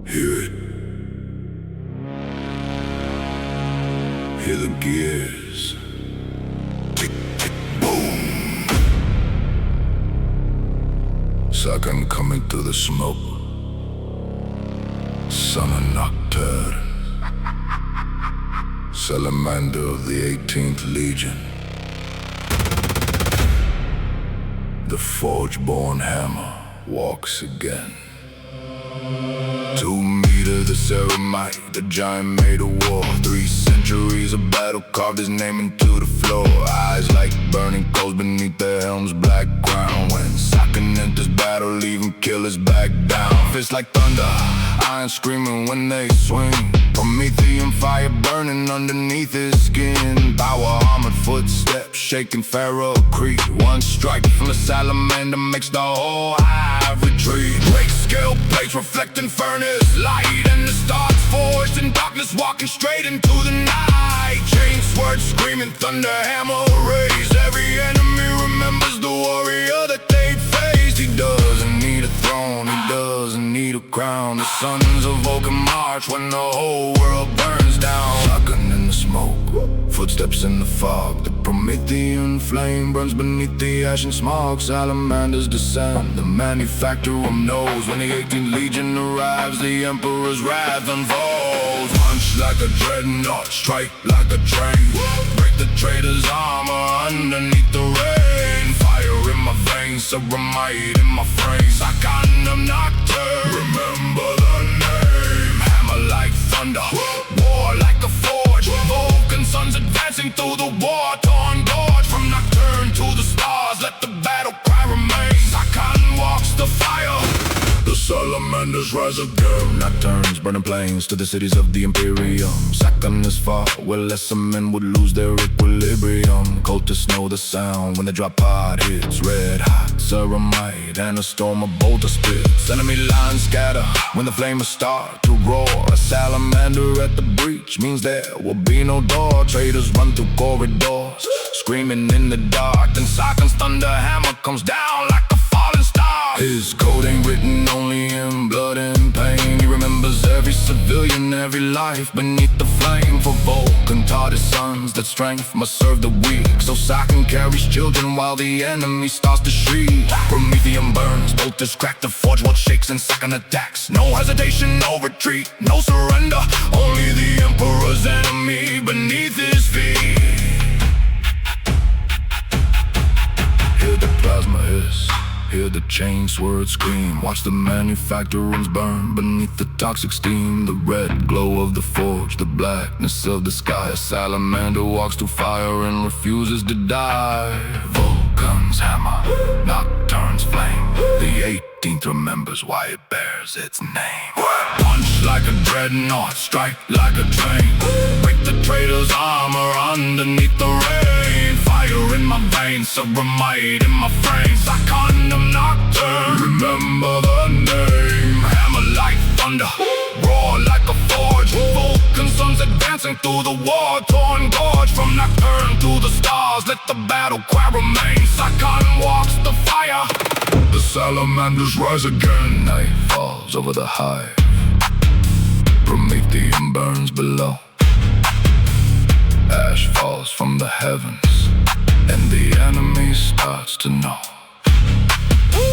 Hear it. Hear the gears. Tick, tick, boom. Sakan coming through the smoke. Son of Nocturne. Salamander of the 18th Legion. The forge-born hammer walks again. 2 meters the ceramite, the giant made of war. 3 centuries of battle carved his name into the floor. Eyes like burning coals beneath the helm's black crown. When Sakan enters battle, leaving killers back down. Fists like thunder, iron screaming when they swing. Promethean fire burning underneath his skin. Power armored footsteps shaking ferrocrete. One strike from the salamander makes the whole hive retreat. Break scale plates reflecting furnace light, and the stars forged in darkness walking straight into the night. Chainsword screaming, thunder hammer raised. Every enemy remembers the warrior that they faced. He doesn't need a throne, he doesn't need a crown. The sons of Vulcan march when the whole world burns down. Sakan in the smoke, footsteps in the fog. The Promethean flame burns beneath the ash and smog. Salamanders descend, the manufacturer knows. When the 18th Legion arrives, the Emperor's wrath unfolds. Punch like a dreadnought, strike like a train. Break the traitor's armor underneath the rain. Fire in my veins, ceramite in my frame. Sakan of Nocturne, remember the name. Hammer like thunder, war like a forge. Vulcan sons advancing through the war-torn gorge. From Nocturne to the stars, let the battle cry remain. Sakan walks the fire, the salamanders rise again. Nocturnes burning plains to the cities of the Imperium. Sakan is far where lesser men would lose their equilibrium. Cultists know the sound when the drop pod hits. Red hot ceramite and a storm of bolter spits. Enemy lines scatter when the flames start to roar. A salamander at the breach means there will be no door. Traitors run through corridors, screaming in the dark. Then Sakan's thunder hammer comes down like a falling star. His code ain't written only in blood and pain. He remembers every civilian, every life beneath the flame. For Vulcan taught his sons that strength must serve the weak. So Sakan carries children while the enemy starts to shriek. Promethean burns, bolters crack, the forge world shakes, and Sakan attacks. No hesitation, no retreat, no surrender. Only the Emperor's enemy beneath his feet. Hear the plasma hiss, hear the Chainsword scream. Watch the manufacturers burn beneath the toxic steam. The red glow of the forge, the blackness of the sky. A salamander walks through fire and refuses to die. Vulcan's hammer, Nocturne's flame. The 18th remembers why it bears its name. Punch like a dreadnought, strike like a train. Break the traitor's armor underneath the rain. Fire in my veins, ceramite in my frame. Sakan of Nocturne, remember the name. Hammer like thunder, roar like a forge. Vulcan sons advancing through the war-torn gorge. From Nocturne to the stars, let the battle cry remain. Sakan walks the fire, the salamanders rise again. Night falls over the hive, Promethean burns below. Ash falls from the heavens, and the enemy starts to know.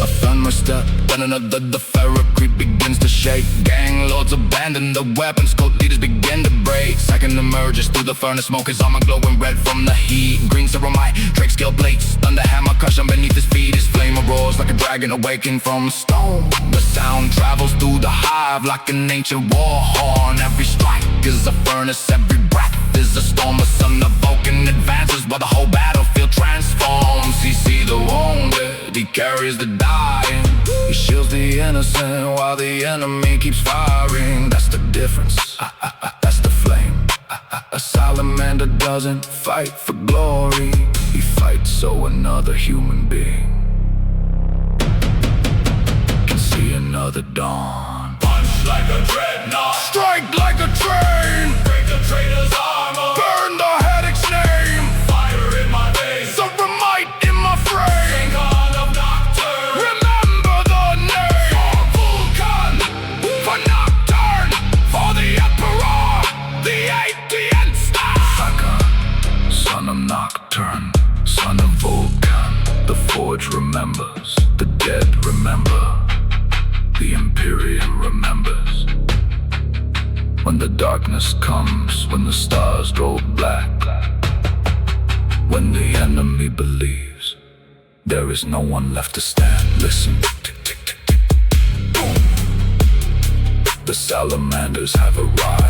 I found my step, then another, the ferrocrete begins to shake. Gang lords abandon the weapons, cult leaders begin to break. Sakan emerges through the furnace, smoke his armor glowing red from the heat. Green ceramite, drake scale blades, thunder hammer crushing beneath his feet. His flame roars like a dragon awakened from stone. The sound travels through the hive like an ancient war horn. Every strike is a furnace, every breath is a storm. A son of Vulcan advances while the whole battlefield transforms. He sees the wounded, he carries the dying. He shields the innocent while the enemy keeps firing. That's the difference, that's the flame. A salamander doesn't fight for glory, he fights so another human being can see another dawn. Punch like a dreadnought, strike like a train. Break the traitor's armor, burn the headache's name. Fire in my veins, ceramite in my frame. Sakan of Nocturne, remember the name. For Vulcan, for Nocturne. Forge remembers, the dead remember, the Imperium remembers. When the darkness comes, when the stars grow black, when the enemy believes there is no one left to stand. Listen, tick, tick, tick, tick, boom. The Salamanders have arrived.